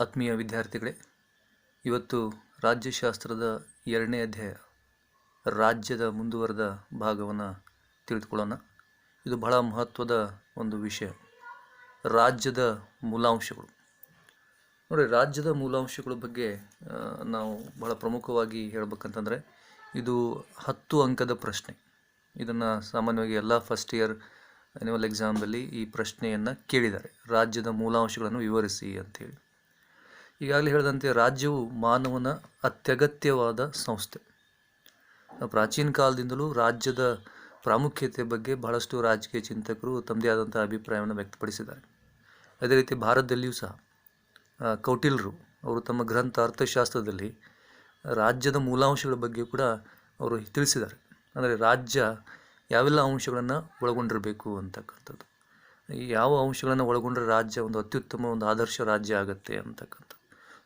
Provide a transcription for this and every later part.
ಆತ್ಮೀಯ ವಿದ್ಯಾರ್ಥಿಗಳೇ, ಇವತ್ತು ರಾಜ್ಯಶಾಸ್ತ್ರದ 2ನೇ ಅಧ್ಯಾಯ ರಾಜ್ಯದ ಮುಂದುವರೆದ ಭಾಗವನ್ನು ತಿಳಿದುಕೊಳ್ಳೋಣ. ಇದು ಬಹಳ ಮಹತ್ವದ ಒಂದು ವಿಷಯ. ರಾಜ್ಯದ ಮೂಲಾಂಶಗಳು. ನೋಡಿ, ರಾಜ್ಯದ ಮೂಲಾಂಶಗಳ ಬಗ್ಗೆ ನಾವು ಬಹಳ ಪ್ರಮುಖವಾಗಿ ಹೇಳ್ಬೇಕಂತಂದರೆ ಇದು 10 ಅಂಕದ ಪ್ರಶ್ನೆ. ಇದನ್ನು ಸಾಮಾನ್ಯವಾಗಿ ಎಲ್ಲ ಫಸ್ಟ್ ಇಯರ್ ಆ್ಯನ್ಯುವಲ್ ಎಕ್ಸಾಮ್ದಲ್ಲಿ ಈ ಪ್ರಶ್ನೆಯನ್ನು ಕೇಳಿದ್ದಾರೆ. ರಾಜ್ಯದ ಮೂಲಾಂಶಗಳನ್ನು ವಿವರಿಸಿ ಅಂಥೇಳಿ. ಈಗಾಗಲೇ ಹೇಳಿದಂತೆ ರಾಜ್ಯವು ಮಾನವನ ಅತ್ಯಗತ್ಯವಾದ ಸಂಸ್ಥೆ. ಪ್ರಾಚೀನ ಕಾಲದಿಂದಲೂ ರಾಜ್ಯದ ಪ್ರಾಮುಖ್ಯತೆ ಬಗ್ಗೆ ಬಹಳಷ್ಟು ರಾಜಕೀಯ ಚಿಂತಕರು ತಮ್ಮದೇ ಆದಂಥ ಅಭಿಪ್ರಾಯವನ್ನು ವ್ಯಕ್ತಪಡಿಸಿದ್ದಾರೆ. ಅದೇ ರೀತಿ ಭಾರತದಲ್ಲಿಯೂ ಸಹ ಕೌಟಿಲ್ಯರು ಅವರು ತಮ್ಮ ಗ್ರಂಥ ಅರ್ಥಶಾಸ್ತ್ರದಲ್ಲಿ ರಾಜ್ಯದ ಮೂಲಾಂಶಗಳ ಬಗ್ಗೆ ಕೂಡ ಅವರು ತಿಳಿಸಿದ್ದಾರೆ. ಅಂದರೆ ರಾಜ್ಯ ಯಾವೆಲ್ಲ ಅಂಶಗಳನ್ನು ಒಳಗೊಂಡಿರಬೇಕು ಅಂತಕ್ಕಂಥದ್ದು, ಯಾವ ಅಂಶಗಳನ್ನು ಒಳಗೊಂಡ್ರೆ ರಾಜ್ಯ ಒಂದು ಅತ್ಯುತ್ತಮ ಒಂದು ಆದರ್ಶ ರಾಜ್ಯ ಆಗುತ್ತೆ ಅಂತಕ್ಕಂಥದ್ದು.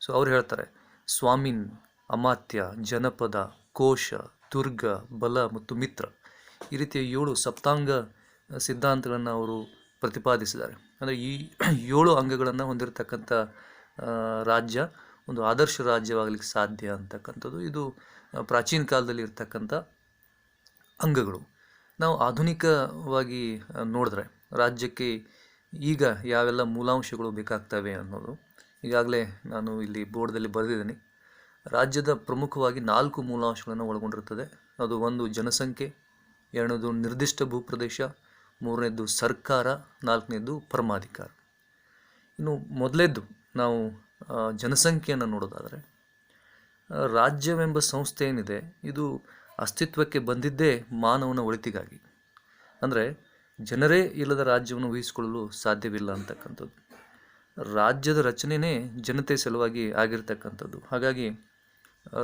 ಸೊ ಅವ್ರು ಹೇಳ್ತಾರೆ, ಸ್ವಾಮಿನ್, ಅಮಾತ್ಯ, ಜನಪದ, ಕೋಶ, ದುರ್ಗ, ಬಲ ಮತ್ತು ಮಿತ್ರ, ಈ ರೀತಿಯ 7 ಸಪ್ತಾಂಗ ಸಿದ್ಧಾಂತಗಳನ್ನು ಅವರು ಪ್ರತಿಪಾದಿಸಿದ್ದಾರೆ. ಅಂದರೆ ಈ 7 ಅಂಗಗಳನ್ನು ಹೊಂದಿರತಕ್ಕಂಥ ರಾಜ್ಯ ಒಂದು ಆದರ್ಶ ರಾಜ್ಯವಾಗಲಿಕ್ಕೆ ಸಾಧ್ಯ ಅಂತಕ್ಕಂಥದ್ದು. ಇದು ಪ್ರಾಚೀನ ಕಾಲದಲ್ಲಿ ಇರ್ತಕ್ಕಂಥ ಅಂಗಗಳು. ನಾವು ಆಧುನಿಕವಾಗಿ ನೋಡಿದ್ರೆ ರಾಜ್ಯಕ್ಕೆ ಈಗ ಯಾವೆಲ್ಲ ಮೂಲಾಂಶಗಳು ಬೇಕಾಗ್ತವೆ ಅನ್ನೋದು ಈಗಾಗಲೇ ನಾನು ಇಲ್ಲಿ ಬೋರ್ಡ್ದಲ್ಲಿ ಬರೆದಿದ್ದೀನಿ. ರಾಜ್ಯದ ಪ್ರಮುಖವಾಗಿ 4 ಮೂಲಾಂಶಗಳನ್ನು ಒಳಗೊಂಡಿರುತ್ತದೆ. ಅದು 1 ಜನಸಂಖ್ಯೆ, 2ನೇದು ನಿರ್ದಿಷ್ಟ ಭೂಪ್ರದೇಶ, 3ನೇದು ಸರ್ಕಾರ, 4ನೇದು ಪರಮಾಧಿಕಾರ. ಇನ್ನು ಮೊದಲೇದ್ದು ನಾವು ಜನಸಂಖ್ಯೆಯನ್ನು ನೋಡೋದಾದರೆ, ರಾಜ್ಯವೆಂಬ ಸಂಸ್ಥೆ ಏನಿದೆ ಇದು ಅಸ್ತಿತ್ವಕ್ಕೆ ಬಂದಿದ್ದೇ ಮಾನವನ ಒಳಿತಿಗಾಗಿ. ಅಂದರೆ ಜನರೇ ಇಲ್ಲದ ರಾಜ್ಯವನ್ನು ಊಹಿಸಿಕೊಳ್ಳಲು ಸಾಧ್ಯವಿಲ್ಲ ಅಂತಕ್ಕಂಥದ್ದು. ರಾಜ್ಯದ ರಚನೆಯೇ ಜನತೆ ಸಲುವಾಗಿ ಆಗಿರ್ತಕ್ಕಂಥದ್ದು. ಹಾಗಾಗಿ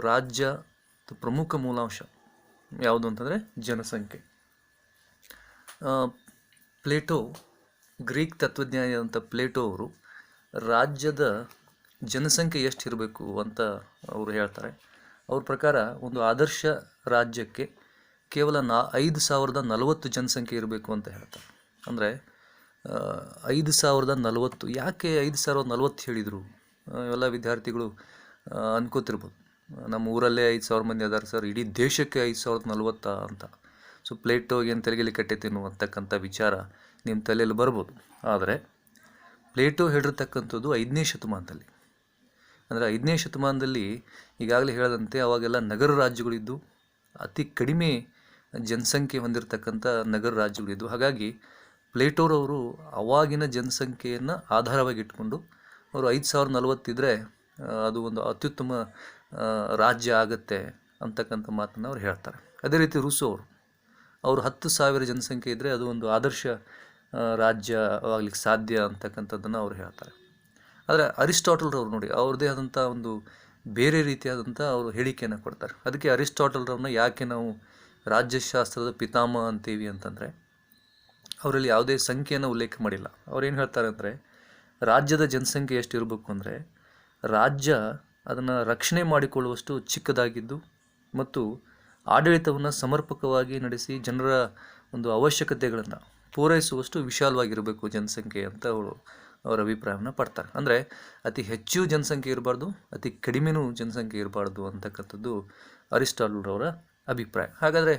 ರಾಜ್ಯ ಪ್ರಮುಖ ಮೂಲಾಂಶ ಯಾವುದು ಅಂತಂದರೆ ಜನಸಂಖ್ಯೆ. ಪ್ಲೇಟೋ, ಗ್ರೀಕ್ ತತ್ವಜ್ಞಾನಿಯಾದಂಥ ಪ್ಲೇಟೋ ಅವರು ರಾಜ್ಯದ ಜನಸಂಖ್ಯೆ ಎಷ್ಟಿರಬೇಕು ಅಂತ ಅವರು ಹೇಳ್ತಾರೆ. ಅವ್ರ ಪ್ರಕಾರ ಒಂದು ಆದರ್ಶ ರಾಜ್ಯಕ್ಕೆ ಕೇವಲ 5040 ಜನಸಂಖ್ಯೆ ಇರಬೇಕು ಅಂತ ಹೇಳ್ತಾರೆ. ಅಂದರೆ 5040. ಯಾಕೆ 5040 ಹೇಳಿದರು? ಎಲ್ಲ ವಿದ್ಯಾರ್ಥಿಗಳು ಅನ್ಕೋತಿರ್ಬೋದು, ನಮ್ಮ ಊರಲ್ಲೇ 5000 ಮಂದಿ ಅದಾರ ಸರ್, ಇಡೀ ದೇಶಕ್ಕೆ 5040 ಅಂತ. ಸೊ ಪ್ಲೇಟೋಗೆ ಏನು ತಲೆಗೆಲಿ ಕಟ್ಟೈತೇನು ಅಂತಕ್ಕಂಥ ವಿಚಾರ ನಿಮ್ಮ ತಲೆಯಲ್ಲಿ ಬರ್ಬೋದು. ಆದರೆ ಪ್ಲೇಟೋ ಹೇಳಿರ್ತಕ್ಕಂಥದ್ದು 5ನೇ ಶತಮಾನದಲ್ಲಿ. ಅಂದರೆ 5ನೇ ಶತಮಾನದಲ್ಲಿ ಈಗಾಗಲೇ ಹೇಳದಂತೆ ಅವಾಗೆಲ್ಲ ನಗರ ರಾಜ್ಯಗಳಿದ್ದು, ಅತಿ ಕಡಿಮೆ ಜನಸಂಖ್ಯೆ ಹೊಂದಿರತಕ್ಕಂಥ ನಗರ ರಾಜ್ಯಗಳಿದ್ದು. ಹಾಗಾಗಿ ಪ್ಲೇಟೋರವರು ಅವಾಗಿನ ಜನಸಂಖ್ಯೆಯನ್ನು ಆಧಾರವಾಗಿ ಇಟ್ಕೊಂಡು ಅವರು 5040 ಇದ್ದರೆ ಅದು ಒಂದು ಅತ್ಯುತ್ತಮ ರಾಜ್ಯ ಆಗುತ್ತೆ ಅಂತಕ್ಕಂಥ ಮಾತನ್ನು ಅವ್ರು ಹೇಳ್ತಾರೆ. ಅದೇ ರೀತಿ ರೂಸೋ ಅವರು 10,000 ಜನಸಂಖ್ಯೆ ಇದ್ದರೆ ಅದು ಒಂದು ಆದರ್ಶ ರಾಜ್ಯವಾಗಲಿಕ್ಕೆ ಸಾಧ್ಯ ಅಂತಕ್ಕಂಥದ್ದನ್ನು ಅವ್ರು ಹೇಳ್ತಾರೆ. ಆದರೆ ಅರಿಸ್ಟಾಟಲ್ರವ್ರು ನೋಡಿ, ಅವ್ರದ್ದೇ ಆದಂಥ ಒಂದು ಬೇರೆ ರೀತಿಯಾದಂಥ ಅವರು ಹೇಳಿಕೆಯನ್ನು ಕೊಡ್ತಾರೆ. ಅದಕ್ಕೆ ಅರಿಸ್ಟಾಟಲ್ರವ್ರನ್ನ ಯಾಕೆ ನಾವು ರಾಜ್ಯಶಾಸ್ತ್ರದ ಪಿತಾಮಹ ಅಂತೀವಿ ಅಂತಂದರೆ, ಅವರಲ್ಲಿ ಯಾವುದೇ ಸಂಖ್ಯೆಯನ್ನು ಉಲ್ಲೇಖ ಮಾಡಿಲ್ಲ. ಅವ್ರೇನು ಹೇಳ್ತಾರೆ ಅಂದರೆ, ರಾಜ್ಯದ ಜನಸಂಖ್ಯೆ ಎಷ್ಟು ಇರಬೇಕು ಅಂದರೆ ರಾಜ್ಯ ಅದನ್ನು ರಕ್ಷಣೆ ಮಾಡಿಕೊಳ್ಳುವಷ್ಟು ಚಿಕ್ಕದಾಗಿದ್ದು ಮತ್ತು ಆಡಳಿತವನ್ನು ಸಮರ್ಪಕವಾಗಿ ನಡೆಸಿ ಜನರ ಒಂದು ಅವಶ್ಯಕತೆಗಳನ್ನು ಪೂರೈಸುವಷ್ಟು ವಿಶಾಲವಾಗಿರಬೇಕು ಜನಸಂಖ್ಯೆ ಅಂತ ಅವರ ಅಭಿಪ್ರಾಯವನ್ನು ಪಡ್ತಾರೆ. ಅಂದರೆ ಅತಿ ಹೆಚ್ಚು ಜನಸಂಖ್ಯೆ ಇರಬಾರ್ದು, ಅತಿ ಕಡಿಮೆನೂ ಜನಸಂಖ್ಯೆ ಇರಬಾರ್ದು ಅಂತಕ್ಕಂಥದ್ದು ಅರಿಸ್ಟಾಟಲ್ರವರ ಅಭಿಪ್ರಾಯ. ಹಾಗಾದರೆ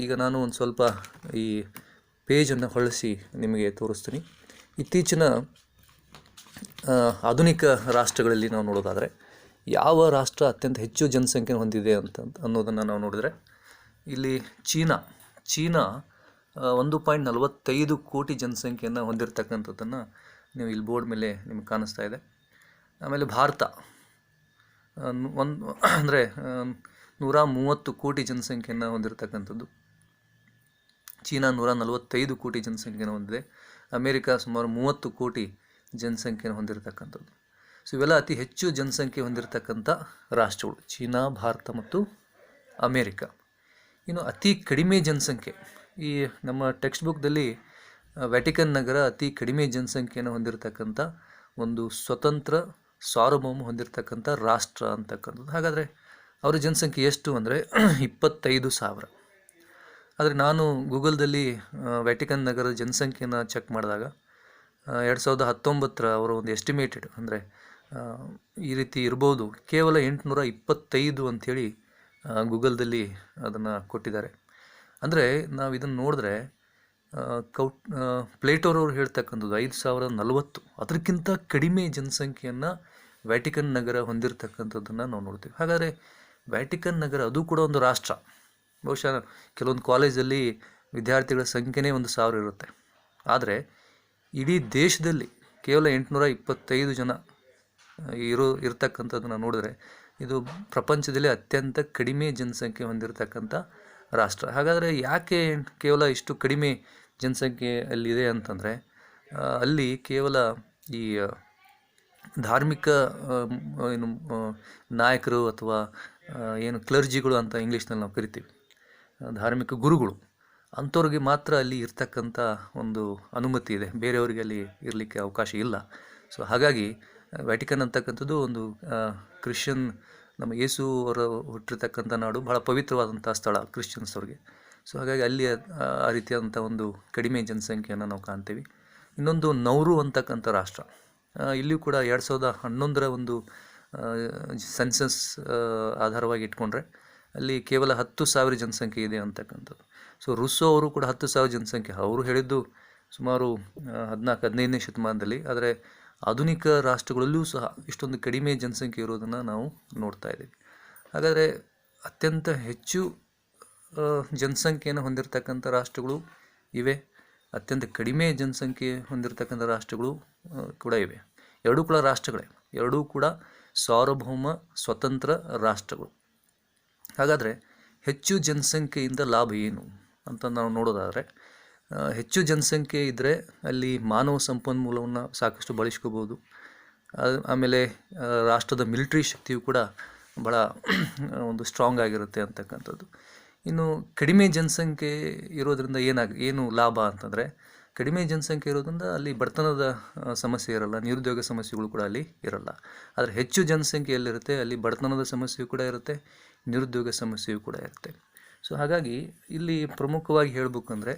ಈಗ ನಾನು ಒಂದು ಸ್ವಲ್ಪ ಈ ಪೇಜನ್ನು ಹೊಳಿಸಿ ನಿಮಗೆ ತೋರಿಸ್ತೀನಿ. ಇತ್ತೀಚಿನ ಆಧುನಿಕ ರಾಷ್ಟ್ರಗಳಲ್ಲಿ ನಾವು ನೋಡೋದಾದರೆ ಯಾವ ರಾಷ್ಟ್ರ ಅತ್ಯಂತ ಹೆಚ್ಚು ಜನಸಂಖ್ಯೆ ಹೊಂದಿದೆ ಅನ್ನೋದನ್ನು ನಾವು ನೋಡಿದರೆ, ಇಲ್ಲಿ ಚೀನಾ 1.45 ಕೋಟಿ ಜನಸಂಖ್ಯೆಯನ್ನು ಹೊಂದಿರತಕ್ಕಂಥದ್ದನ್ನು ನೀವು ಇಲ್ಲಿ ಬೋರ್ಡ್ ಮೇಲೆ ನಿಮಗೆ ಕಾಣಿಸ್ತಾ ಇದೆ. ಆಮೇಲೆ ಭಾರತ ಅಂದರೆ 130 ಕೋಟಿ ಜನಸಂಖ್ಯೆಯನ್ನು ಹೊಂದಿರತಕ್ಕಂಥದ್ದು. ಚೀನಾ 145 ಕೋಟಿ ಜನಸಂಖ್ಯೆಯನ್ನು ಹೊಂದಿದೆ. ಅಮೇರಿಕಾ ಸುಮಾರು 30 ಕೋಟಿ ಜನಸಂಖ್ಯೆಯನ್ನು ಹೊಂದಿರತಕ್ಕಂಥದ್ದು. ಸೊ ಇವೆಲ್ಲ ಅತಿ ಹೆಚ್ಚು ಜನಸಂಖ್ಯೆ ಹೊಂದಿರತಕ್ಕಂಥ ರಾಷ್ಟ್ರಗಳು, ಚೀನಾ, ಭಾರತ ಮತ್ತು ಅಮೇರಿಕಾ. ಇನ್ನು ಅತಿ ಕಡಿಮೆ ಜನಸಂಖ್ಯೆ, ಈ ನಮ್ಮ ಟೆಕ್ಸ್ಟ್ ಬುಕ್ದಲ್ಲಿ ವ್ಯಾಟಿಕನ್ ನಗರ ಅತಿ ಕಡಿಮೆ ಜನಸಂಖ್ಯೆಯನ್ನು ಹೊಂದಿರತಕ್ಕಂಥ ಒಂದು ಸ್ವತಂತ್ರ ಸಾರ್ವಭೌಮ ಹೊಂದಿರತಕ್ಕಂಥ ರಾಷ್ಟ್ರ ಅಂತಕ್ಕಂಥದ್ದು. ಹಾಗಾದರೆ ಅವರ ಜನಸಂಖ್ಯೆ ಎಷ್ಟು ಅಂದರೆ 25,000. ಆದರೆ ನಾನು ಗೂಗಲ್ದಲ್ಲಿ ವ್ಯಾಟಿಕನ್ ನಗರದ ಜನಸಂಖ್ಯೆಯನ್ನು ಚೆಕ್ ಮಾಡಿದಾಗ 2019 ಅವರ ಒಂದು ಎಸ್ಟಿಮೇಟೆಡ್ ಅಂದರೆ ಈ ರೀತಿ ಇರ್ಬೋದು. ಕೇವಲ 825 ಅಂಥೇಳಿ ಗೂಗಲ್ದಲ್ಲಿ ಅದನ್ನು ಕೊಟ್ಟಿದ್ದಾರೆ. ಅಂದರೆ ನಾವು ಇದನ್ನು ನೋಡಿದ್ರೆ ಪ್ಲೇಟೋರವ್ರು ಹೇಳ್ತಕ್ಕಂಥದ್ದು 5040, ಅದಕ್ಕಿಂತ ಕಡಿಮೆ ಜನಸಂಖ್ಯೆಯನ್ನು ವ್ಯಾಟಿಕನ್ ನಗರ ಹೊಂದಿರತಕ್ಕಂಥದ್ದನ್ನು ನಾವು ನೋಡ್ತೀವಿ. ಹಾಗಾದರೆ ವ್ಯಾಟಿಕನ್ ನಗರ ಅದು ಕೂಡ ಒಂದು ರಾಷ್ಟ್ರ. ಬಹುಶಃ ಕೆಲವೊಂದು ಕಾಲೇಜಲ್ಲಿ ವಿದ್ಯಾರ್ಥಿಗಳ ಸಂಖ್ಯೆನೇ 1000 ಇರುತ್ತೆ. ಆದರೆ ಇಡೀ ದೇಶದಲ್ಲಿ ಕೇವಲ 825 ಜನ ಇರ್ತಕ್ಕಂಥದ್ದನ್ನು ನೋಡಿದ್ರೆ ಇದು ಪ್ರಪಂಚದಲ್ಲಿ ಅತ್ಯಂತ ಕಡಿಮೆ ಜನಸಂಖ್ಯೆ ಹೊಂದಿರತಕ್ಕಂಥ ರಾಷ್ಟ್ರ. ಹಾಗಾದರೆ ಯಾಕೆ ಕೇವಲ ಇಷ್ಟು ಕಡಿಮೆ ಜನಸಂಖ್ಯೆ ಅಲ್ಲಿದೆ ಅಂತಂದರೆ, ಅಲ್ಲಿ ಕೇವಲ ಈ ಧಾರ್ಮಿಕ ಏನು ನಾಯಕರು ಅಥವಾ ಏನು ಕ್ಲರ್ಜಿಗಳು ಅಂತ ಇಂಗ್ಲೀಷ್ನಲ್ಲಿ ನಾವು ಕರಿತೀವಿ, ಧಾರ್ಮಿಕ ಗುರುಗಳು, ಅಂಥವ್ರಿಗೆ ಮಾತ್ರ ಅಲ್ಲಿ ಇರ್ತಕ್ಕಂಥ ಒಂದು ಅನುಮತಿ ಇದೆ. ಬೇರೆಯವರಿಗೆ ಅಲ್ಲಿ ಇರಲಿಕ್ಕೆ ಅವಕಾಶ ಇಲ್ಲ. ಸೊ ಹಾಗಾಗಿ ವ್ಯಾಟಿಕನ್ ಅಂತಕ್ಕಂಥದ್ದು ಒಂದು ಕ್ರಿಶ್ಚಿಯನ್, ನಮ್ಮ ಯೇಸು ಅವರ ಹುಟ್ಟಿರ್ತಕ್ಕಂಥ ನಾಡು, ಬಹಳ ಪವಿತ್ರವಾದಂಥ ಸ್ಥಳ ಕ್ರಿಶ್ಚಿಯನ್ಸ್ ಅವ್ರಿಗೆ. ಸೊ ಹಾಗಾಗಿ ಅಲ್ಲಿ ಆ ರೀತಿಯಾದಂಥ ಒಂದು ಕಡಿಮೆ ಜನಸಂಖ್ಯೆಯನ್ನು ನಾವು ಕಾಣ್ತೀವಿ. ಇನ್ನೊಂದು ನೌರು ಅಂತಕ್ಕಂಥ ರಾಷ್ಟ್ರ, ಇಲ್ಲಿಯೂ ಕೂಡ 2011ರ ಒಂದು ಸೆನ್ಸಸ್ ಆಧಾರವಾಗಿ ಇಟ್ಕೊಂಡ್ರೆ ಅಲ್ಲಿ ಕೇವಲ 10,000 ಜನಸಂಖ್ಯೆ ಇದೆ ಅಂತಕ್ಕಂಥದ್ದು. ಸೊ ರುಸ್ಸೋ ಅವರು ಕೂಡ 10,000 ಜನಸಂಖ್ಯೆ ಅವರು ಹೇಳಿದ್ದು ಸುಮಾರು 14-15ನೇ ಶತಮಾನದಲ್ಲಿ. ಆದರೆ ಆಧುನಿಕ ರಾಷ್ಟ್ರಗಳಲ್ಲೂ ಸಹ ಇಷ್ಟೊಂದು ಕಡಿಮೆ ಜನಸಂಖ್ಯೆ ಇರೋದನ್ನು ನಾವು ನೋಡ್ತಾ ಇದ್ದೀವಿ. ಹಾಗಾದರೆ ಅತ್ಯಂತ ಹೆಚ್ಚು ಜನಸಂಖ್ಯೆಯನ್ನು ಹೊಂದಿರತಕ್ಕಂಥ ರಾಷ್ಟ್ರಗಳು ಇವೆ, ಅತ್ಯಂತ ಕಡಿಮೆ ಜನಸಂಖ್ಯೆ ಹೊಂದಿರತಕ್ಕಂಥ ರಾಷ್ಟ್ರಗಳು ಕೂಡ ಇವೆ. ಎರಡೂ ಕೂಡ ರಾಷ್ಟ್ರಗಳೇ, ಎರಡೂ ಕೂಡ ಸಾರ್ವಭೌಮ ಸ್ವತಂತ್ರ ರಾಷ್ಟ್ರಗಳು. ಹಾಗಾದರೆ ಹೆಚ್ಚು ಜನಸಂಖ್ಯೆಯಿಂದ ಲಾಭ ಏನು ಅಂತ ನಾವು ನೋಡೋದಾದರೆ, ಹೆಚ್ಚು ಜನಸಂಖ್ಯೆ ಇದ್ದರೆ ಅಲ್ಲಿ ಮಾನವ ಸಂಪನ್ಮೂಲವನ್ನು ಸಾಕಷ್ಟು ಬಳಸ್ಕೋಬೋದು. ಆಮೇಲೆ ರಾಷ್ಟ್ರದ ಮಿಲಿಟ್ರಿ ಶಕ್ತಿಯು ಕೂಡ ಭಾಳ ಒಂದು ಸ್ಟ್ರಾಂಗ್ ಆಗಿರುತ್ತೆ ಅಂತಕ್ಕಂಥದ್ದು. ಇನ್ನು ಕಡಿಮೆ ಜನಸಂಖ್ಯೆ ಇರೋದ್ರಿಂದ ಏನು ಲಾಭ ಅಂತಂದರೆ, ಕಡಿಮೆ ಜನಸಂಖ್ಯೆ ಇರೋದ್ರಿಂದ ಅಲ್ಲಿ ಬಡತನದ ಸಮಸ್ಯೆ ಇರಲ್ಲ, ನಿರುದ್ಯೋಗ ಸಮಸ್ಯೆಗಳು ಕೂಡ ಅಲ್ಲಿ ಇರಲ್ಲ. ಆದರೆ ಹೆಚ್ಚು ಜನಸಂಖ್ಯೆ ಎಲ್ಲಿರುತ್ತೆ ಅಲ್ಲಿ ಬಡತನದ ಸಮಸ್ಯೆಯು ಕೂಡ ಇರುತ್ತೆ, ನಿರುದ್ಯೋಗ ಸಮಸ್ಯೆಯು ಕೂಡ ಇರುತ್ತೆ. ಸೊ ಹಾಗಾಗಿ ಇಲ್ಲಿ ಪ್ರಮುಖವಾಗಿ ಹೇಳಬೇಕಂದ್ರೆ,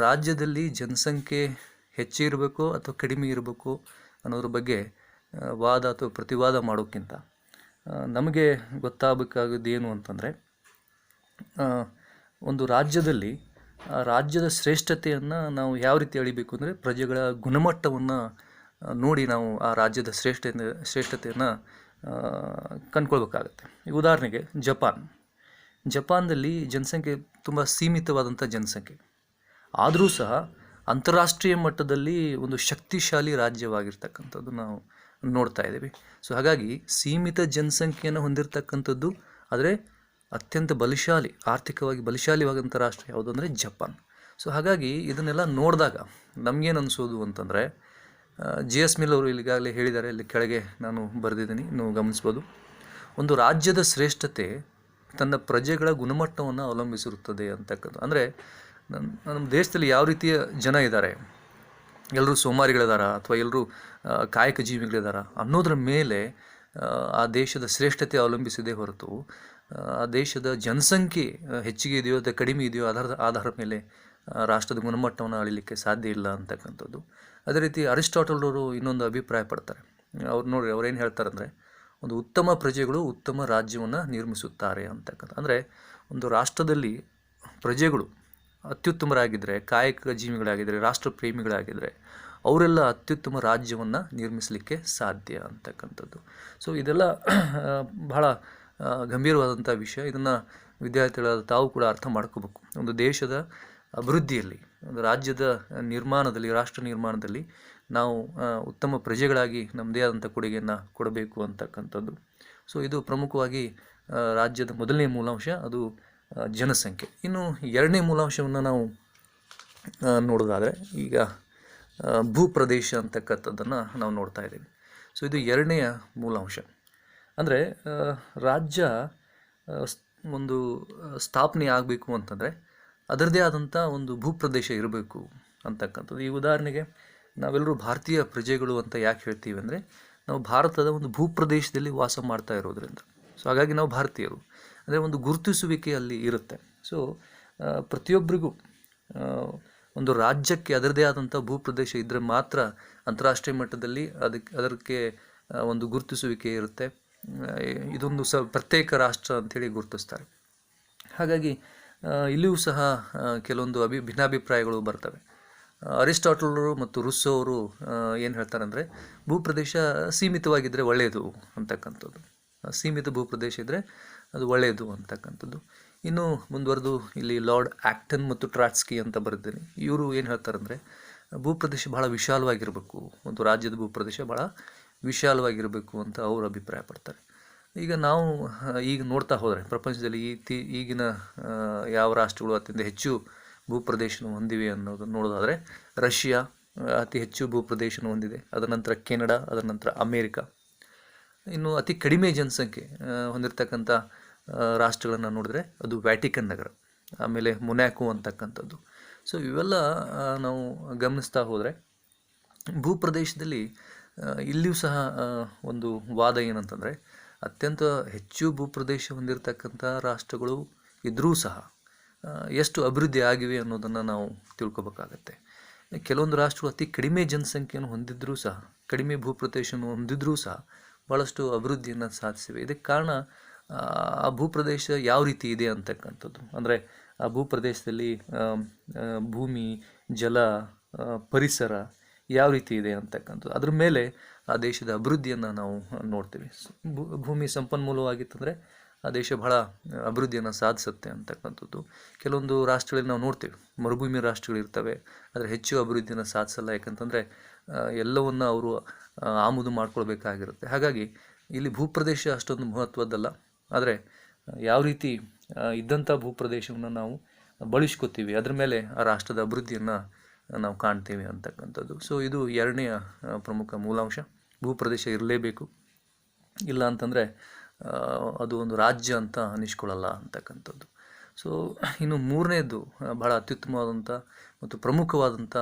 ರಾಜ್ಯದಲ್ಲಿ ಜನಸಂಖ್ಯೆ ಹೆಚ್ಚು ಇರಬೇಕು ಅಥವಾ ಕಡಿಮೆ ಇರಬೇಕು ಅನ್ನೋದ್ರ ಬಗ್ಗೆ ವಾದ ಅಥವಾ ಪ್ರತಿವಾದ ಮಾಡೋಕ್ಕಿಂತ ನಮಗೆ ಗೊತ್ತಾಗಬೇಕಾಗೋದು ಏನು ಅಂತಂದರೆ, ಒಂದು ರಾಜ್ಯದಲ್ಲಿ ರಾಜ್ಯದ ಶ್ರೇಷ್ಠತೆಯನ್ನು ನಾವು ಯಾವ ರೀತಿ ಅಳಿಬೇಕು ಅಂದರೆ, ಪ್ರಜೆಗಳ ಗುಣಮಟ್ಟವನ್ನು ನೋಡಿ ನಾವು ಆ ರಾಜ್ಯದ ಶ್ರೇಷ್ಠತೆಯನ್ನು ಕಂಡುಕೊಳ್ಬೇಕಾಗತ್ತೆ. ಉದಾಹರಣೆಗೆ ಜಪಾನ್ದಲ್ಲಿ ಜನಸಂಖ್ಯೆ ತುಂಬ ಸೀಮಿತವಾದಂಥ ಜನಸಂಖ್ಯೆ, ಆದರೂ ಸಹ ಅಂತಾರಾಷ್ಟ್ರೀಯ ಮಟ್ಟದಲ್ಲಿ ಒಂದು ಶಕ್ತಿಶಾಲಿ ರಾಜ್ಯವಾಗಿರ್ತಕ್ಕಂಥದ್ದು ನಾವು ನೋಡ್ತಾ ಇದ್ದೀವಿ. ಸೊ ಹಾಗಾಗಿ ಸೀಮಿತ ಜನಸಂಖ್ಯೆಯನ್ನು ಹೊಂದಿರತಕ್ಕಂಥದ್ದು, ಆದರೆ ಅತ್ಯಂತ ಆರ್ಥಿಕವಾಗಿ ಬಲಿಶಾಲಿಯಾದಂಥ ರಾಷ್ಟ್ರ ಯಾವುದು ಅಂದರೆ ಜಪಾನ್. ಸೊ ಹಾಗಾಗಿ ಇದನ್ನೆಲ್ಲ ನೋಡಿದಾಗ ನಮಗೇನು ಅನಿಸೋದು ಅಂತಂದರೆ, JS ಮಿಲ್ ಅವರು ಈಗಾಗಲೇ ಹೇಳಿದ್ದಾರೆ, ಇಲ್ಲಿ ಕೆಳಗೆ ನಾನು ಬರೆದಿದ್ದೀನಿ, ನೀವು ಗಮನಿಸ್ಬೋದು. ಒಂದು ರಾಜ್ಯದ ಶ್ರೇಷ್ಠತೆ ತನ್ನ ಪ್ರಜೆಗಳ ಗುಣಮಟ್ಟವನ್ನು ಅವಲಂಬಿಸಿರುತ್ತದೆ ಅಂತಕ್ಕಂಥ. ಅಂದರೆ ನಮ್ಮ ದೇಶದಲ್ಲಿ ಯಾವ ರೀತಿಯ ಜನ ಇದ್ದಾರೆ, ಎಲ್ಲರೂ ಸೋಮಾರಿಗಳಿದಾರ ಅಥವಾ ಎಲ್ಲರೂ ಕಾಯಕ ಜೀವಿಗಳಿದಾರ ಅನ್ನೋದ್ರ ಮೇಲೆ ಆ ದೇಶದ ಶ್ರೇಷ್ಠತೆ ಅವಲಂಬಿಸಿದೆ ಹೊರತು ಆ ದೇಶದ ಜನಸಂಖ್ಯೆ ಹೆಚ್ಚಿಗೆ ಇದೆಯೋ ಅಥವಾ ಕಡಿಮೆ ಇದೆಯೋ ಆಧಾರದ ಮೇಲೆ ರಾಷ್ಟ್ರದ ಗುಣಮಟ್ಟವನ್ನು ಅಳಿಲಿಕ್ಕೆ ಸಾಧ್ಯ ಇಲ್ಲ ಅಂತಕ್ಕಂಥದ್ದು. ಅದೇ ರೀತಿ ಅರಿಸ್ಟಾಟಲ್ ಅವರು ಇನ್ನೊಂದು ಅಭಿಪ್ರಾಯ ಪಡ್ತಾರೆ. ಅವ್ರೇನು ಹೇಳ್ತಾರೆ ಅಂದರೆ, ಒಂದು ಉತ್ತಮ ಪ್ರಜೆಗಳು ಉತ್ತಮ ರಾಜ್ಯವನ್ನು ನಿರ್ಮಿಸುತ್ತಾರೆ ಅಂತಕ್ಕಂಥ. ಅಂದರೆ ಒಂದು ರಾಷ್ಟ್ರದಲ್ಲಿ ಪ್ರಜೆಗಳು ಅತ್ಯುತ್ತಮರಾಗಿದ್ದರೆ, ಕಾಯಕ ಜೀವಿಗಳಾಗಿದ್ದರೆ, ರಾಷ್ಟ್ರ ಪ್ರೇಮಿಗಳಾಗಿದ್ದರೆ ಅವರೆಲ್ಲ ಅತ್ಯುತ್ತಮ ರಾಜ್ಯವನ್ನು ನಿರ್ಮಿಸಲಿಕ್ಕೆ ಸಾಧ್ಯ ಅಂತಕ್ಕಂಥದ್ದು. ಸೊ ಇದೆಲ್ಲ ಬಹಳ ಗಂಭೀರವಾದಂಥ ವಿಷಯ. ಇದನ್ನು ವಿದ್ಯಾರ್ಥಿಗಳಾದ ತಾವು ಕೂಡ ಅರ್ಥ ಮಾಡ್ಕೋಬೇಕು. ಒಂದು ದೇಶದ ಅಭಿವೃದ್ಧಿಯಲ್ಲಿ, ಒಂದು ರಾಜ್ಯದ ನಿರ್ಮಾಣದಲ್ಲಿ, ರಾಷ್ಟ್ರ ನಿರ್ಮಾಣದಲ್ಲಿ ನಾವು ಉತ್ತಮ ಪ್ರಜೆಗಳಾಗಿ ನಮ್ಮದೇ ಆದಂಥ ಕೊಡುಗೆಯನ್ನು ಕೊಡಬೇಕು ಅಂತಕ್ಕಂಥದ್ದು. ಸೊ ಇದು ಪ್ರಮುಖವಾಗಿ ರಾಜ್ಯದ ಮೊದಲನೇ ಮೂಲಾಂಶ, ಅದು ಜನಸಂಖ್ಯೆ. ಇನ್ನು ಎರಡನೇ ಮೂಲಾಂಶವನ್ನು ನಾವು ನೋಡೋದಾದರೆ, ಈಗ ಭೂಪ್ರದೇಶ ಅಂತಕ್ಕಂಥದ್ದನ್ನು ನಾವು ನೋಡ್ತಾ ಇದ್ದೀವಿ. ಸೊ ಇದು ಎರಡನೆಯ ಮೂಲಾಂಶ. ಅಂದರೆ ರಾಜ್ಯ ಒಂದು ಸ್ಥಾಪನೆ ಆಗಬೇಕು ಅಂತಂದರೆ ಅದರದ್ದೇ ಆದಂಥ ಒಂದು ಭೂಪ್ರದೇಶ ಇರಬೇಕು ಅಂತಕ್ಕಂಥದ್ದು. ಈ ಉದಾಹರಣೆಗೆ ನಾವೆಲ್ಲರೂ ಭಾರತೀಯ ಪ್ರಜೆಗಳು ಅಂತ ಯಾಕೆ ಹೇಳ್ತೀವಿ ಅಂದರೆ, ನಾವು ಭಾರತದ ಒಂದು ಭೂಪ್ರದೇಶದಲ್ಲಿ ವಾಸ ಮಾಡ್ತಾ ಇರೋದ್ರಿಂದ. ಸೊ ಹಾಗಾಗಿ ನಾವು ಭಾರತೀಯರು ಅಂದರೆ ಒಂದು ಗುರುತಿಸುವಿಕೆ ಅಲ್ಲಿ ಇರುತ್ತೆ. ಸೊ ಪ್ರತಿಯೊಬ್ಬರಿಗೂ ಒಂದು ರಾಜ್ಯಕ್ಕೆ ಅದರದೇ ಆದಂಥ ಭೂಪ್ರದೇಶ ಇದ್ದರೆ ಮಾತ್ರ ಅಂತಾರಾಷ್ಟ್ರೀಯ ಮಟ್ಟದಲ್ಲಿ ಅದಕ್ಕೆ ಒಂದು ಗುರುತಿಸುವಿಕೆ ಇರುತ್ತೆ. ಇದೊಂದು ಪ್ರತ್ಯೇಕ ರಾಷ್ಟ್ರ ಅಂಥೇಳಿ ಗುರುತಿಸ್ತಾರೆ. ಹಾಗಾಗಿ ಇಲ್ಲಿಯೂ ಸಹ ಕೆಲವೊಂದು ಭಿನ್ನಾಭಿಪ್ರಾಯಗಳು ಬರ್ತವೆ. ಅರಿಸ್ಟಾಟಲರು ಮತ್ತು ರುಸ್ಸೋ ಅವರು ಏನು ಹೇಳ್ತಾರೆ ಅಂದರೆ, ಭೂಪ್ರದೇಶ ಸೀಮಿತವಾಗಿದ್ದರೆ ಒಳ್ಳೆಯದು ಅಂತಕ್ಕಂಥದ್ದು. ಸೀಮಿತ ಭೂಪ್ರದೇಶ ಇದ್ದರೆ ಅದು ಒಳ್ಳೆಯದು ಅಂತಕ್ಕಂಥದ್ದು. ಇನ್ನು ಮುಂದುವರೆದು ಇಲ್ಲಿ ಲಾರ್ಡ್ ಆಕ್ಟನ್ ಮತ್ತು ಟ್ರಾಟ್ಸ್ಕಿ ಅಂತ ಬರೆದಿದ್ದೀನಿ. ಇವರು ಏನು ಹೇಳ್ತಾರೆ ಅಂದರೆ, ಭೂಪ್ರದೇಶ ಭಾಳ ವಿಶಾಲವಾಗಿರಬೇಕು, ಒಂದು ರಾಜ್ಯದ ಭೂಪ್ರದೇಶ ಭಾಳ ವಿಶಾಲವಾಗಿರಬೇಕು ಅಂತ ಅವರು ಅಭಿಪ್ರಾಯ ಪಡ್ತಾರೆ. ಈಗ ನಾವು ಈಗ ನೋಡ್ತಾ ಹೋದರೆ ಪ್ರಪಂಚದಲ್ಲಿ ಈಗಿನ ಯಾವ ರಾಷ್ಟ್ರಗಳು ಅತ್ಯಂತ ಹೆಚ್ಚು ಭೂಪ್ರದೇಶವನ್ನು ಹೊಂದಿವೆ ಅನ್ನೋದನ್ನು ನೋಡೋದಾದರೆ, ರಷ್ಯಾ ಅತಿ ಹೆಚ್ಚು ಭೂಪ್ರದೇಶವನ್ನು ಹೊಂದಿದೆ. ಅದರ ನಂತರ ಕೆನಡಾ, ಅದರ ನಂತರ ಅಮೇರಿಕಾ. ಇನ್ನು ಅತಿ ಕಡಿಮೆ ಜನಸಂಖ್ಯೆ ಹೊಂದಿರತಕ್ಕಂಥ ರಾಷ್ಟ್ರಗಳನ್ನು ನೋಡಿದ್ರೆ ಅದು ವ್ಯಾಟಿಕನ್ ನಗರ, ಆಮೇಲೆ ಮೊನ್ಯಾಕೋ ಅಂತಕ್ಕಂಥದ್ದು. ಸೊ ಇವೆಲ್ಲ ನಾವು ಗಮನಿಸ್ತಾ ಹೋದರೆ ಭೂಪ್ರದೇಶದಲ್ಲಿ ಇಲ್ಲಿಯೂ ಸಹ ಒಂದು ವಾದ ಏನಂತಂದರೆ, ಅತ್ಯಂತ ಹೆಚ್ಚು ಭೂಪ್ರದೇಶ ಹೊಂದಿರತಕ್ಕಂಥ ರಾಷ್ಟ್ರಗಳು ಇದ್ದರೂ ಸಹ ಎಷ್ಟು ಅಭಿವೃದ್ಧಿ ಆಗಿವೆ ಅನ್ನೋದನ್ನು ನಾವು ತಿಳ್ಕೊಬೇಕಾಗತ್ತೆ. ಕೆಲವೊಂದು ರಾಷ್ಟ್ರಗಳು ಅತಿ ಕಡಿಮೆ ಜನಸಂಖ್ಯೆಯನ್ನು ಹೊಂದಿದ್ರೂ ಸಹ, ಕಡಿಮೆ ಭೂಪ್ರದೇಶವನ್ನು ಹೊಂದಿದ್ರೂ ಸಹ ಭಾಳಷ್ಟು ಅಭಿವೃದ್ಧಿಯನ್ನು ಸಾಧಿಸಿವೆ. ಇದಕ್ಕೆ ಕಾರಣ ಆ ಭೂಪ್ರದೇಶ ಯಾವ ರೀತಿ ಇದೆ ಅಂತಕ್ಕಂಥದ್ದು. ಅಂದರೆ ಆ ಭೂಪ್ರದೇಶದಲ್ಲಿ ಭೂಮಿ, ಜಲ, ಪರಿಸರ ಯಾವ ರೀತಿ ಇದೆ ಅಂತಕ್ಕಂಥದ್ದು. ಅದ್ರ ಮೇಲೆ ಆ ದೇಶದ ಅಭಿವೃದ್ಧಿಯನ್ನು ನಾವು ನೋಡ್ತೀವಿ. ಭೂಮಿ ಸಂಪನ್ಮೂಲವಾಗಿತ್ತಂದರೆ ಆ ದೇಶ ಬಹಳ ಅಭಿವೃದ್ಧಿಯನ್ನು ಸಾಧಿಸುತ್ತೆ ಅಂತಕ್ಕಂಥದ್ದು. ಕೆಲವೊಂದು ರಾಷ್ಟ್ರಗಳಲ್ಲಿ ನಾವು ನೋಡ್ತೀವಿ, ಮರುಭೂಮಿ ರಾಷ್ಟ್ರಗಳಿರ್ತವೆ, ಆದರೆ ಹೆಚ್ಚು ಅಭಿವೃದ್ಧಿಯನ್ನು ಸಾಧಿಸಲ್ಲ. ಯಾಕಂತಂದರೆ ಎಲ್ಲವನ್ನು ಅವರು ಆಮದು ಮಾಡ್ಕೊಳ್ಬೇಕಾಗಿರುತ್ತೆ. ಹಾಗಾಗಿ ಇಲ್ಲಿ ಭೂಪ್ರದೇಶ ಅಷ್ಟೊಂದು ಮಹತ್ವದ್ದಲ್ಲ. ಆದರೆ ಯಾವ ರೀತಿ ಇದ್ದಂಥ ಭೂಪ್ರದೇಶವನ್ನು ನಾವು ಬಳಸ್ಕೊತೀವಿ, ಅದ್ರ ಮೇಲೆ ಆ ರಾಷ್ಟ್ರದ ಅಭಿವೃದ್ಧಿಯನ್ನು ನಾವು ಕಾಣ್ತೀವಿ ಅಂತಕ್ಕಂಥದ್ದು. ಸೊ ಇದು ಎರಡನೆಯ ಪ್ರಮುಖ ಮೂಲಾಂಶ. ಭೂಪ್ರದೇಶ ಇರಲೇಬೇಕು, ಇಲ್ಲ ಅಂತಂದರೆ ಅದು ಒಂದು ರಾಜ್ಯ ಅಂತ ಅನ್ನಿಸ್ಕೊಳ್ಳಲ್ಲ ಅಂತಕ್ಕಂಥದ್ದು. ಸೊ ಇನ್ನು ಮೂರನೇದು ಬಹಳ ಅತ್ಯುತ್ತಮವಾದಂಥ ಮತ್ತು ಪ್ರಮುಖವಾದಂಥ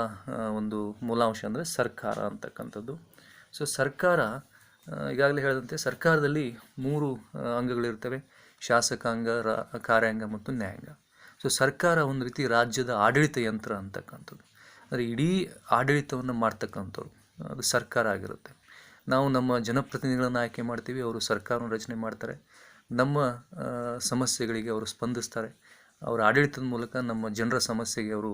ಒಂದು ಮೂಲಾಂಶ ಅಂದರೆ ಸರ್ಕಾರ ಅಂತಕ್ಕಂಥದ್ದು. ಸೊ ಸರ್ಕಾರ, ಈಗಾಗಲೇ ಹೇಳಿದಂತೆ ಸರ್ಕಾರದಲ್ಲಿ 3 ಅಂಗಗಳಿರ್ತವೆ: ಶಾಸಕಾಂಗ, ಕಾರ್ಯಾಂಗ ಮತ್ತು ನ್ಯಾಯಾಂಗ. ಸೊ ಸರ್ಕಾರ ಒಂದು ರೀತಿ ರಾಜ್ಯದ ಆಡಳಿತ ಯಂತ್ರ ಅಂತಕ್ಕಂಥದ್ದು. ಅಂದರೆ ಇಡೀ ಆಡಳಿತವನ್ನು ಮಾಡ್ತಕ್ಕಂಥವ್ರು ಅದು ಸರ್ಕಾರ ಆಗಿರುತ್ತೆ. ನಾವು ನಮ್ಮ ಜನಪ್ರತಿನಿಧಿಗಳನ್ನು ಆಯ್ಕೆ ಮಾಡ್ತೀವಿ, ಅವರು ಸರ್ಕಾರವನ್ನು ರಚನೆ ಮಾಡ್ತಾರೆ. ನಮ್ಮ ಸಮಸ್ಯೆಗಳಿಗೆ ಅವರು ಸ್ಪಂದಿಸ್ತಾರೆ. ಅವರ ಆಡಳಿತದ ಮೂಲಕ ನಮ್ಮ ಜನರ ಸಮಸ್ಯೆಗೆ ಅವರು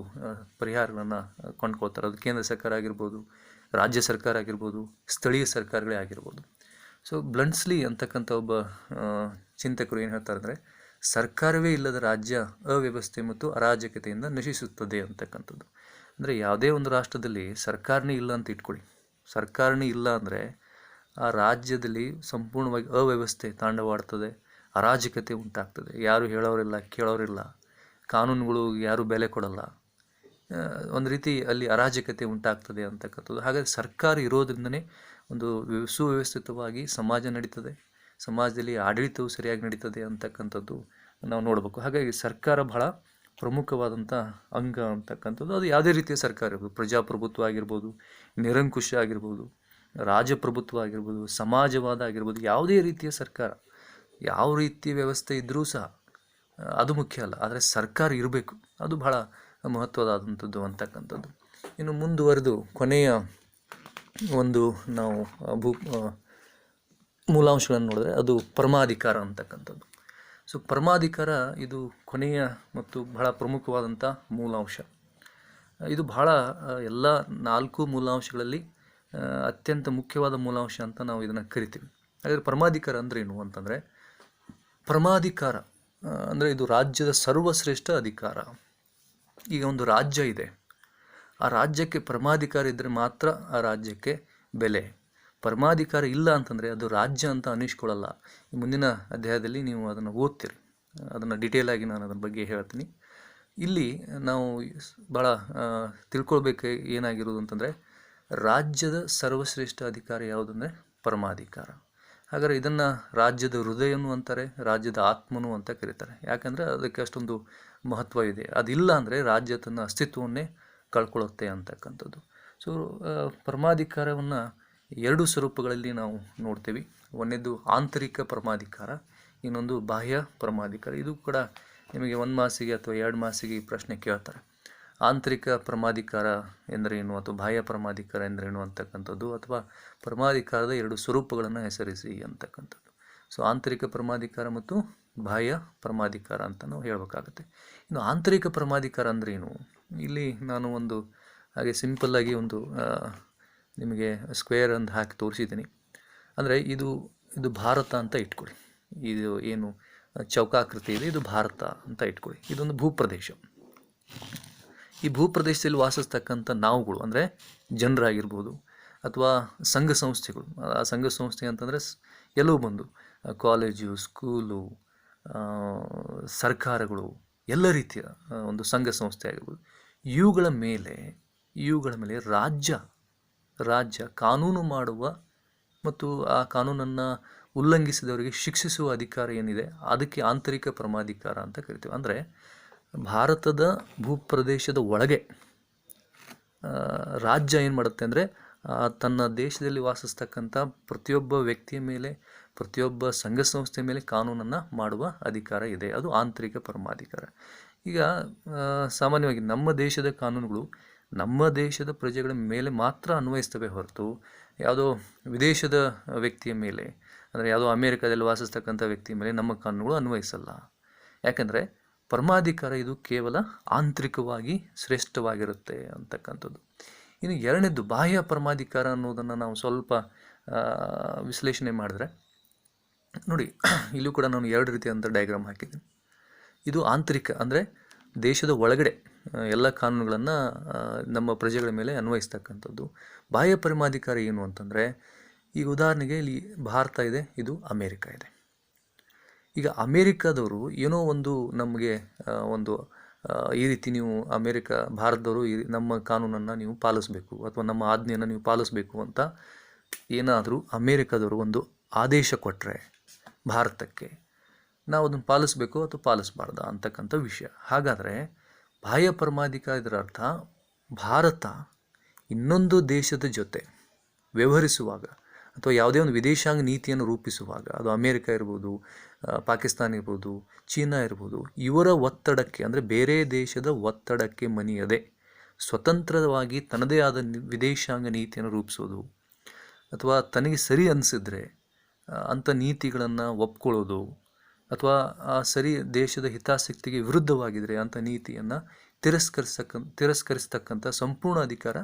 ಪರಿಹಾರಗಳನ್ನು ಕೊಂಡ್ಕೊಳ್ತಾರೆ. ಅದು ಕೇಂದ್ರ ಸರ್ಕಾರ ಆಗಿರ್ಬೋದು, ರಾಜ್ಯ ಸರ್ಕಾರ ಆಗಿರ್ಬೋದು, ಸ್ಥಳೀಯ ಸರ್ಕಾರಗಳೇ ಆಗಿರ್ಬೋದು. ಸೊ ಬ್ಲಂಟ್ಸ್ಲಿ ಅಂತಕ್ಕಂಥ ಒಬ್ಬ ಚಿಂತಕರು ಏನು ಹೇಳ್ತಾರೆ ಅಂದರೆ, ಸರ್ಕಾರವೇ ಇಲ್ಲದ ರಾಜ್ಯ ಅವ್ಯವಸ್ಥೆ ಮತ್ತು ಅರಾಜಕತೆಯಿಂದ ನಶಿಸುತ್ತದೆ ಅಂತಕ್ಕಂಥದ್ದು. ಅಂದರೆ ಯಾವುದೇ ಒಂದು ರಾಷ್ಟ್ರದಲ್ಲಿ ಸರ್ಕಾರನೇ ಇಲ್ಲ ಅಂತ ಇಟ್ಕೊಳ್ಳಿ, ಸರ್ಕಾರನೇ ಇಲ್ಲ ಅಂದರೆ ಆ ರಾಜ್ಯದಲ್ಲಿ ಸಂಪೂರ್ಣವಾಗಿ ಅವ್ಯವಸ್ಥೆ ತಾಂಡವಾಡ್ತದೆ, ಅರಾಜಕತೆ ಉಂಟಾಗ್ತದೆ. ಯಾರು ಹೇಳೋರಿಲ್ಲ, ಕೇಳೋರಿಲ್ಲ, ಕಾನೂನುಗಳು ಯಾರು ಬೆಲೆ ಕೊಡಲ್ಲ, ಒಂದು ರೀತಿ ಅಲ್ಲಿ ಅರಾಜಕತೆ ಉಂಟಾಗ್ತದೆ ಅಂತಕ್ಕಂಥದ್ದು. ಹಾಗಾಗಿ ಸರ್ಕಾರ ಇರೋದ್ರಿಂದನೇ ಒಂದು ಸುವ್ಯವಸ್ಥಿತವಾಗಿ ಸಮಾಜ ನಡೀತದೆ, ಸಮಾಜದಲ್ಲಿ ಆಡಳಿತವು ಸರಿಯಾಗಿ ನಡೀತದೆ ಅಂತಕ್ಕಂಥದ್ದು ನಾವು ನೋಡಬೇಕು. ಹಾಗಾಗಿ ಸರ್ಕಾರ ಬಹಳ ಪ್ರಮುಖವಾದಂಥ ಅಂಗ ಅಂತಕ್ಕಂಥದ್ದು. ಅದು ಯಾವುದೇ ರೀತಿಯ ಸರ್ಕಾರ ಇರ್ಬೋದು, ಪ್ರಜಾಪ್ರಭುತ್ವ ಆಗಿರ್ಬೋದು, ನಿರಂಕುಶ ಆಗಿರ್ಬೋದು, ರಾಜಪ್ರಭುತ್ವ ಆಗಿರ್ಬೋದು, ಸಮಾಜವಾದ ಆಗಿರ್ಬೋದು, ಯಾವುದೇ ರೀತಿಯ ಸರ್ಕಾರ, ಯಾವ ರೀತಿಯ ವ್ಯವಸ್ಥೆ ಇದ್ದರೂ ಸಹ ಅದು ಮುಖ್ಯ ಅಲ್ಲ, ಆದರೆ ಸರ್ಕಾರ ಇರಬೇಕು, ಅದು ಬಹಳ ಮಹತ್ವದಾದಂಥದ್ದು ಅಂತಕ್ಕಂಥದ್ದು. ಇನ್ನು ಮುಂದುವರೆದು ಕೊನೆಯ ಒಂದು ನಾವು ಮೂಲಾಂಶಗಳನ್ನು ನೋಡಿದ್ರೆ ಅದು ಪರಮಾಧಿಕಾರ ಅಂತಕ್ಕಂಥದ್ದು. ಸೊ ಪರಮಾಧಿಕಾರ ಇದು ಕೊನೆಯ ಮತ್ತು ಬಹಳ ಪ್ರಮುಖವಾದಂಥ ಮೂಲಾಂಶ. ಇದು ಬಹಳ ಎಲ್ಲ 4 ಮೂಲಾಂಶಗಳಲ್ಲಿ ಅತ್ಯಂತ ಮುಖ್ಯವಾದ ಮೂಲಾಂಶ ಅಂತ ನಾವು ಇದನ್ನು ಕರಿತೀವಿ. ಹಾಗಾದರೆ ಪರಮಾಧಿಕಾರ ಅಂದರೆ ಏನು ಅಂತಂದರೆ, ಪರಮಾಧಿಕಾರ ಅಂದರೆ ಇದು ರಾಜ್ಯದ ಸರ್ವಶ್ರೇಷ್ಠ ಅಧಿಕಾರ. ಈಗ ಒಂದು ರಾಜ್ಯ ಇದೆ, ಆ ರಾಜ್ಯಕ್ಕೆ ಪರಮಾಧಿಕಾರ ಇದ್ದರೆ ಮಾತ್ರ ಆ ರಾಜ್ಯಕ್ಕೆ ಬೆಲೆ. ಪರಮಾಧಿಕಾರ ಇಲ್ಲ ಅಂತಂದರೆ ಅದು ರಾಜ್ಯ ಅಂತ ಅನ್ನಿಸ್ಕೊಳ್ಳಲ್ಲ. ಮುಂದಿನ ಅಧ್ಯಾಯದಲ್ಲಿ ನೀವು ಅದನ್ನು ಓದ್ತೀರಿ, ಅದನ್ನು ಡೀಟೇಲಾಗಿ ನಾನು ಅದರ ಬಗ್ಗೆ ಹೇಳ್ತೀನಿ. ಇಲ್ಲಿ ನಾವು ಭಾಳ ತಿಳ್ಕೊಳ್ಬೇಕು ಏನಾಗಿರೋದು ಅಂತಂದರೆ, ರಾಜ್ಯದ ಸರ್ವಶ್ರೇಷ್ಠ ಅಧಿಕಾರ ಯಾವುದಂದರೆ ಪರಮಾಧಿಕಾರ. ಹಾಗಾದರೆ ಇದನ್ನು ರಾಜ್ಯದ ಹೃದಯನೂ ಅಂತಾರೆ, ರಾಜ್ಯದ ಆತ್ಮನೂ ಅಂತ ಕರೀತಾರೆ. ಯಾಕಂದರೆ ಅದಕ್ಕೆ ಅಷ್ಟೊಂದು ಮಹತ್ವ ಇದೆ. ಅದಿಲ್ಲ ಅಂದರೆ ರಾಜ್ಯ ತನ್ನ ಅಸ್ತಿತ್ವವನ್ನೇ ಕಳ್ಕೊಳ್ಳುತ್ತೆ ಅಂತಕ್ಕಂಥದ್ದು. ಸೊ ಪರಮಾಧಿಕಾರವನ್ನು 2 ಸ್ವರೂಪಗಳಲ್ಲಿ ನಾವು ನೋಡ್ತೀವಿ. ಒಂದನೇದು ಆಂತರಿಕ ಪರಮಾಧಿಕಾರ, ಇನ್ನೊಂದು ಬಾಹ್ಯ ಪರಮಾಧಿಕಾರ. ಇದು ಕೂಡ ನಿಮಗೆ 1 ಮಾಸಿಗೆ ಅಥವಾ 2 ಮಾಸಿಗೆ ಈ ಪ್ರಶ್ನೆ ಕೇಳ್ತಾರೆ. ಆಂತರಿಕ ಪ್ರಮಾದೀಕಾರ ಎಂದರೇನು ಅಥವಾ ಬಾಹ್ಯ ಪ್ರಮಾದೀಕಾರ ಎಂದರೇನು ಅಂತಕ್ಕಂಥದ್ದು, ಅಥವಾ ಪ್ರಮಾದೀಕಾರದ 2 ಸ್ವರೂಪಗಳನ್ನು ಹೆಸರಿಸಿ ಅಂತಕ್ಕಂಥದ್ದು. ಸೊ ಆಂತರಿಕ ಪ್ರಮಾದೀಕಾರ ಮತ್ತು ಬಾಹ್ಯ ಪ್ರಮಾದೀಕಾರ ಅಂತ ನಾವು ಹೇಳಬೇಕಾಗತ್ತೆ. ಇನ್ನು ಆಂತರಿಕ ಪ್ರಮಾದೀಕಾರ ಅಂದ್ರೇನು, ಇಲ್ಲಿ ನಾನು ಒಂದು ಹಾಗೆ ಸಿಂಪಲ್ಲಾಗಿ ಒಂದು ನಿಮಗೆ ಸ್ಕ್ವೇರ್ ಅಂತ ಹಾಕಿ ತೋರಿಸಿದ್ದೀನಿ. ಅಂದರೆ ಇದು ಭಾರತ ಅಂತ ಇಟ್ಕೊಳ್ಳಿ. ಇದು ಏನು ಚೌಕಾಕೃತಿ ಇದೆ, ಇದು ಭಾರತ ಅಂತ ಇಟ್ಕೊಳ್ಳಿ. ಇದೊಂದು ಭೂಪ್ರದೇಶ. ಈ ಭೂಪ್ರದೇಶದಲ್ಲಿ ವಾಸಿಸ್ತಕ್ಕಂಥ ನಾವುಗಳು ಅಂದರೆ ಜನರಾಗಿರ್ಬೋದು ಅಥವಾ ಸಂಘ ಸಂಸ್ಥೆಗಳು. ಆ ಸಂಘ ಸಂಸ್ಥೆ ಅಂತಂದರೆ ಎಲ್ಲವೂ ಬಂದು ಕಾಲೇಜು, ಸ್ಕೂಲು, ಸರ್ಕಾರಗಳು, ಎಲ್ಲ ರೀತಿಯ ಒಂದು ಸಂಘ ಸಂಸ್ಥೆ ಆಗಿರ್ಬೋದು. ಇವುಗಳ ಮೇಲೆ ರಾಜ್ಯ ಕಾನೂನು ಮಾಡುವ ಮತ್ತು ಆ ಕಾನೂನನ್ನು ಉಲ್ಲಂಘಿಸಿದವರಿಗೆ ಶಿಕ್ಷಿಸುವ ಅಧಿಕಾರ ಏನಿದೆ ಅದಕ್ಕೆ ಆಂತರಿಕ ಪ್ರಮಾದೀಕಾರ ಅಂತ ಕರಿತೀವಿ. ಅಂದರೆ ಭಾರತದ ಭೂಪ್ರದೇಶದ ಒಳಗೆ ರಾಜ್ಯ ಏನು ಮಾಡುತ್ತೆ ಅಂದರೆ ತನ್ನ ದೇಶದಲ್ಲಿ ವಾಸಿಸ್ತಕ್ಕಂಥ ಪ್ರತಿಯೊಬ್ಬ ವ್ಯಕ್ತಿಯ ಮೇಲೆ, ಪ್ರತಿಯೊಬ್ಬ ಸಂಘ ಸಂಸ್ಥೆ ಮೇಲೆ ಕಾನೂನನ್ನು ಮಾಡುವ ಅಧಿಕಾರ ಇದೆ. ಅದು ಆಂತರಿಕ ಪರಮಾಧಿಕಾರ. ಈಗ ಸಾಮಾನ್ಯವಾಗಿ ನಮ್ಮ ದೇಶದ ಕಾನೂನುಗಳು ನಮ್ಮ ದೇಶದ ಪ್ರಜೆಗಳ ಮೇಲೆ ಮಾತ್ರ ಅನ್ವಯಿಸ್ತವೆ ಹೊರತು ಯಾವುದೋ ವಿದೇಶದ ವ್ಯಕ್ತಿಯ ಮೇಲೆ, ಅಂದರೆ ಯಾವುದೋ ಅಮೇರಿಕಾದಲ್ಲಿ ವಾಸಿಸ್ತಕ್ಕಂಥ ವ್ಯಕ್ತಿಯ ಮೇಲೆ ನಮ್ಮ ಕಾನೂನುಗಳು ಅನ್ವಯಿಸಲ್ಲ. ಯಾಕಂದರೆ ಪರಮಾಧಿಕಾರ ಇದು ಕೇವಲ ಆಂತರಿಕವಾಗಿ ಶ್ರೇಷ್ಠವಾಗಿರುತ್ತೆ ಅಂತಕ್ಕಂಥದ್ದು. ಇನ್ನು ಎರಡನೇದು ಬಾಹ್ಯ ಪರಮಾಧಿಕಾರ ಅನ್ನೋದನ್ನು ನಾವು ಸ್ವಲ್ಪ ವಿಶ್ಲೇಷಣೆ ಮಾಡಿದ್ರೆ ನೋಡಿ, ಇಲ್ಲೂ ಕೂಡ ನಾನು 2 ರೀತಿಯಾದಂಥ ಡಯಾಗ್ರಾಮ್ ಹಾಕಿದ್ದೀನಿ. ಇದು ಆಂತರಿಕ ಅಂದರೆ ದೇಶದ ಒಳಗಡೆ ಎಲ್ಲ ಕಾನೂನುಗಳನ್ನು ನಮ್ಮ ಪ್ರಜೆಗಳ ಮೇಲೆ ಅನ್ವಯಿಸ್ತಕ್ಕಂಥದ್ದು. ಬಾಹ್ಯ ಪರಮಾಧಿಕಾರ ಏನು ಅಂತಂದರೆ, ಈಗ ಉದಾಹರಣೆಗೆ ಇಲ್ಲಿ ಭಾರತ ಇದೆ, ಇದು ಅಮೇರಿಕಾ ಇದೆ. ಈಗ ಅಮೇರಿಕಾದವರು ಏನೋ ಒಂದು ನಮಗೆ ಒಂದು ಈ ರೀತಿ ನೀವು ಭಾರತದವರು ನಮ್ಮ ಕಾನೂನನ್ನು ನೀವು ಪಾಲಿಸಬೇಕು ಅಥವಾ ನಮ್ಮ ಆಜ್ಞೆಯನ್ನು ನೀವು ಪಾಲಿಸಬೇಕು ಅಂತ ಏನಾದರೂ ಅಮೇರಿಕಾದವರು ಒಂದು ಆದೇಶ ಕೊಟ್ಟರೆ ಭಾರತಕ್ಕೆ, ನಾವು ಅದನ್ನು ಪಾಲಿಸಬೇಕು ಅಥವಾ ಪಾಲಿಸಬಾರ್ದ ಅಂತಕ್ಕಂಥ ವಿಷಯ. ಹಾಗಾದರೆ ಬಾಹ್ಯ ಪರಮಾಧಿಕಾರ ಇದರ ಅರ್ಥ ಭಾರತ ಇನ್ನೊಂದು ದೇಶದ ಜೊತೆ ವ್ಯವಹರಿಸುವಾಗ ಅಥವಾ ಯಾವುದೇ ಒಂದು ವಿದೇಶಾಂಗ ನೀತಿಯನ್ನು ರೂಪಿಸುವಾಗ, ಅದು ಅಮೇರಿಕ ಇರ್ಬೋದು, ಪಾಕಿಸ್ತಾನ ಇರ್ಬೋದು, ಚೀನಾ ಇರ್ಬೋದು, ಇವರ ಒತ್ತಡಕ್ಕೆ ಅಂದರೆ ಬೇರೆ ದೇಶದ ಒತ್ತಡಕ್ಕೆ ಮಣಿಯದೆ ಸ್ವತಂತ್ರವಾಗಿ ತನ್ನದೇ ಆದ ವಿದೇಶಾಂಗ ನೀತಿಯನ್ನು ರೂಪಿಸೋದು ಅಥವಾ ತನಗೆ ಸರಿ ಅನಿಸಿದ್ರೆ ಅಂಥ ನೀತಿಗಳನ್ನು ಒಪ್ಕೊಳ್ಳೋದು ಅಥವಾ ಆ ಸರಿ ದೇಶದ ಹಿತಾಸಕ್ತಿಗೆ ವಿರುದ್ಧವಾಗಿದ್ದರೆ ಅಂಥ ನೀತಿಯನ್ನು ತಿರಸ್ಕರಿಸ್ತಕ್ಕಂಥ ಸಂಪೂರ್ಣ ಅಧಿಕಾರ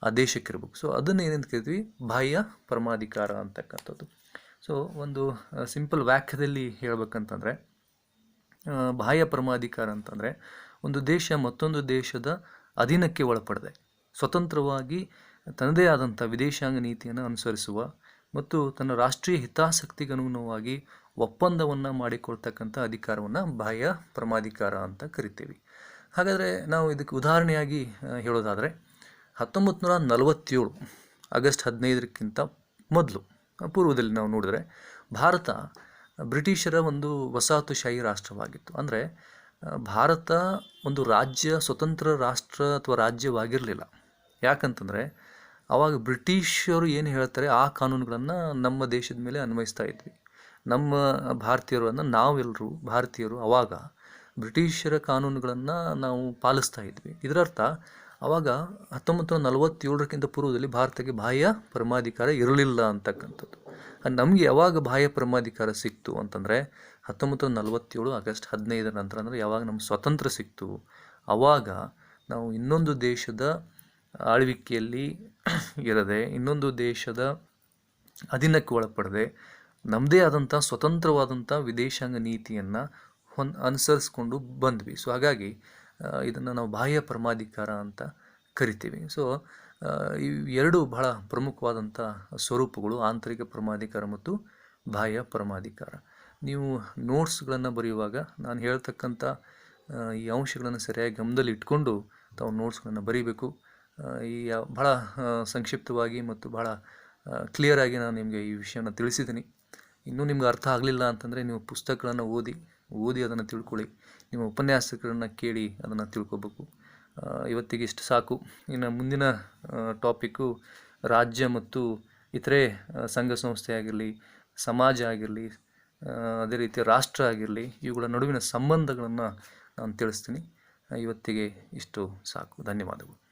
ಆ ದೇಶಕ್ಕಿರ್ಬೇಕು. ಸೊ ಅದನ್ನು ಏನಂತ ಕರಿತೀವಿ, ಬಾಹ್ಯ ಪರಮಾಧಿಕಾರ ಅಂತಕ್ಕಂಥದ್ದು. ಸೊ ಒಂದು ಸಿಂಪಲ್ ವಾಕ್ಯದಲ್ಲಿ ಹೇಳ್ಬೇಕಂತಂದರೆ, ಬಾಹ್ಯ ಪರಮಾಧಿಕಾರ ಅಂತಂದರೆ ಒಂದು ದೇಶ ಮತ್ತೊಂದು ದೇಶದ ಅಧೀನಕ್ಕೆ ಒಳಪಡದೆ ಸ್ವತಂತ್ರವಾಗಿ ತನ್ನದೇ ಆದಂಥ ವಿದೇಶಾಂಗ ನೀತಿಯನ್ನು ಅನುಸರಿಸುವ ಮತ್ತು ತನ್ನ ರಾಷ್ಟ್ರೀಯ ಹಿತಾಸಕ್ತಿಗೆ ಅನುಗುಣವಾಗಿ ಒಪ್ಪಂದವನ್ನು ಮಾಡಿಕೊಳ್ತಕ್ಕಂಥ ಅಧಿಕಾರವನ್ನು ಬಾಹ್ಯ ಪರಮಾಧಿಕಾರ ಅಂತ ಕರಿತೀವಿ. ಹಾಗಾದರೆ ನಾವು ಇದಕ್ಕೆ ಉದಾಹರಣೆಯಾಗಿ ಹೇಳೋದಾದರೆ 1947 ಆಗಸ್ಟ್ 15ಕ್ಕಿಂತ ಮೊದಲು ಪೂರ್ವದಲ್ಲಿ ನಾವು ನೋಡಿದ್ರೆ ಭಾರತ ಬ್ರಿಟಿಷರ ಒಂದು ವಸಾಹತುಶಾಹಿ ರಾಷ್ಟ್ರವಾಗಿತ್ತು. ಅಂದರೆ ಭಾರತ ಒಂದು ಸ್ವತಂತ್ರ ರಾಷ್ಟ್ರ ಅಥವಾ ರಾಜ್ಯವಾಗಿರಲಿಲ್ಲ. ಯಾಕಂತಂದರೆ ಆವಾಗ ಬ್ರಿಟಿಷರು ಏನು ಹೇಳ್ತಾರೆ ಆ ಕಾನೂನುಗಳನ್ನು ನಮ್ಮ ದೇಶದ ಮೇಲೆ ಅನ್ವಯಿಸ್ತಾ ಇದ್ವಿ. ನಮ್ಮ ಭಾರತೀಯರನ್ನು ನಾವೆಲ್ಲರೂ ಭಾರತೀಯರು ಆವಾಗ ಬ್ರಿಟಿಷರ ಕಾನೂನುಗಳನ್ನು ನಾವು ಪಾಲಿಸ್ತಾ ಇದ್ವಿ. ಇದರರ್ಥ ಆವಾಗ 1947ಕ್ಕಿಂತ ಪೂರ್ವದಲ್ಲಿ ಭಾರತಕ್ಕೆ ಬಾಹ್ಯ ಪರಮಾಧಿಕಾರ ಇರಲಿಲ್ಲ ಅಂತಕ್ಕಂಥದ್ದು. ನಮಗೆ ಯಾವಾಗ ಬಾಹ್ಯ ಪರಮಾಧಿಕಾರ ಸಿಕ್ತು ಅಂತಂದರೆ 1947 ಆಗಸ್ಟ್ 15 ನಂತರ, ಅಂದರೆ ಯಾವಾಗ ನಮ್ಮ ಸ್ವತಂತ್ರ ಸಿಕ್ತು ಆವಾಗ ನಾವು ಇನ್ನೊಂದು ದೇಶದ ಆಳ್ವಿಕೆಯಲ್ಲಿ ಇರದೆ, ಇನ್ನೊಂದು ದೇಶದ ಅಧೀನಕ್ಕೆ ಒಳಪಡದೆ ನಮ್ಮದೇ ಆದಂಥ ಸ್ವತಂತ್ರವಾದಂಥ ವಿದೇಶಾಂಗ ನೀತಿಯನ್ನು ಅನುಸರಿಸ್ಕೊಂಡು ಬಂದ್ವಿ. ಸೊ ಹಾಗಾಗಿ ಇದನ್ನು ನಾವು ಬಾಹ್ಯ ಪರಮಾಧಿಕಾರ ಅಂತ ಕರಿತೀವಿ. ಸೊ ಈ 2 ಬಹಳ ಪ್ರಮುಖವಾದಂಥ ಸ್ವರೂಪಗಳು, ಆಂತರಿಕ ಪರಮಾಧಿಕಾರ ಮತ್ತು ಬಾಹ್ಯ ಪರಮಾಧಿಕಾರ. ನೀವು ನೋಟ್ಸ್ಗಳನ್ನು ಬರೆಯುವಾಗ ನಾನು ಹೇಳ್ತಕ್ಕಂಥ ಈ ಅಂಶಗಳನ್ನು ಸರಿಯಾಗಿ ಗಮನದಲ್ಲಿ ಇಟ್ಕೊಂಡು ತಾವು ನೋಟ್ಸ್ಗಳನ್ನು ಬರೀಬೇಕು. ಈ ಬಹಳ ಸಂಕ್ಷಿಪ್ತವಾಗಿ ಮತ್ತು ಬಹಳ ಕ್ಲಿಯರಾಗಿ ನಾನು ನಿಮಗೆ ಈ ವಿಷಯನ ತಿಳಿಸಿದ್ದೀನಿ. ಇನ್ನೂ ನಿಮ್ಗೆ ಅರ್ಥ ಆಗಲಿಲ್ಲ ಅಂತಂದರೆ ನೀವು ಪುಸ್ತಕಗಳನ್ನು ಓದಿ ಅದನ್ನು ತಿಳ್ಕೊಳ್ಳಿ. ನಿಮ್ಮ ಉಪನ್ಯಾಸಕರನ್ನು ಕೇಳಿ ಅದನ್ನು ತಿಳ್ಕೊಬೇಕು. ಇವತ್ತಿಗೆ ಇಷ್ಟು ಸಾಕು. ಇನ್ನು ಮುಂದಿನ ಟಾಪಿಕ್ಕು ರಾಜ್ಯ ಮತ್ತು ಇತರೆ ಸಂಘ ಸಂಸ್ಥೆ ಆಗಿರಲಿ, ಸಮಾಜ ಆಗಿರಲಿ, ಅದೇ ರೀತಿ ರಾಷ್ಟ್ರ ಆಗಿರಲಿ, ಇವುಗಳ ನಡುವಿನ ಸಂಬಂಧಗಳನ್ನು ನಾನು ತಿಳಿಸ್ತೀನಿ. ಇವತ್ತಿಗೆ ಇಷ್ಟು ಸಾಕು. ಧನ್ಯವಾದಗಳು.